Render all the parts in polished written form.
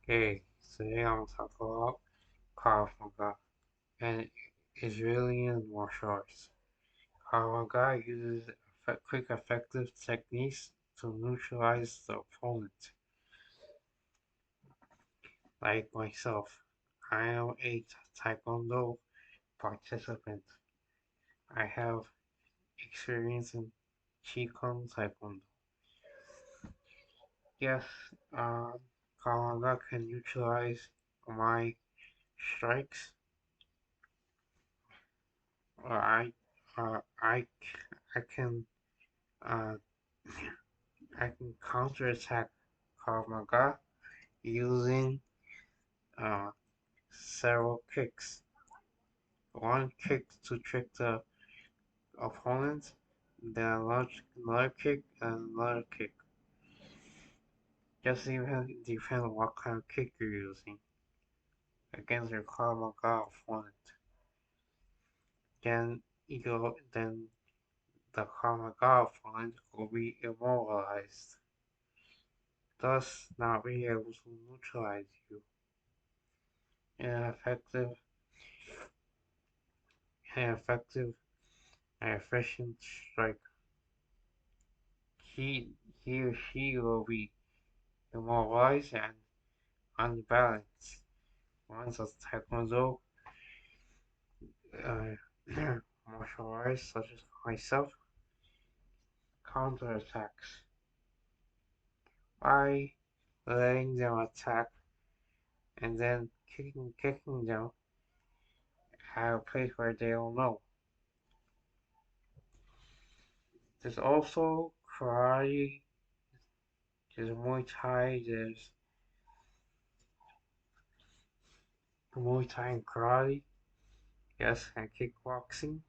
Okay, today I'm talking about Krav Maga and Israeli martial arts. Krav Maga uses quick, effective techniques to neutralize the opponent. Like myself, I am a Taekwondo participant. I have experience in Qigong Taekwondo. Yes, Krav Maga can neutralize my strikes. Uh, I, uh, I, I can uh, I can counterattack Krav Maga using uh, several kicks. One kick to trick the opponent, then another kick, and another kick. Just even depends on what kind of kick you're using against your Krav Maga opponent. Then the Krav Maga opponent will be immobilized, thus not being able to neutralize you. An effective and efficient strike. He, he or she will be immobilized and unbalanced. Once a Taekwondo uh, martial arts, such as myself, counterattacks by letting them attack and then kicking them at a place where they don't know. There's also karate, there's Muay Thai, there's Muay Thai and karate, yes, and kickboxing.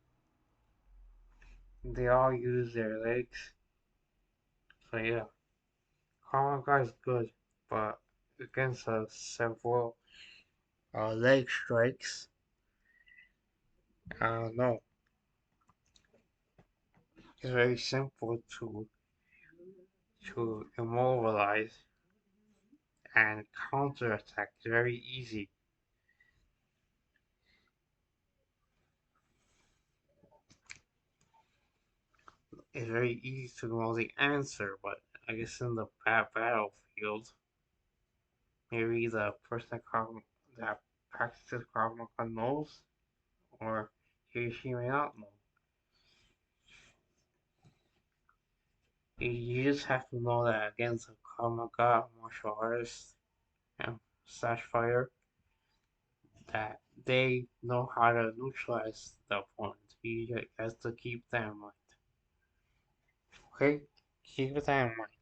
They all use their legs. So yeah, Krav Maga is good, but against several leg strikes, no, it's very simple to immobilize and counterattack. It's very easy. It's very easy to know the answer, but I guess in the battlefield, maybe the person that practices Krav Maga knows, or he or she may not know. You just have to know that against a Krav Maga martial artist and slash fighter, that they know how to neutralize the opponent. You have to keep that in mind. Okay? Keep that in mind.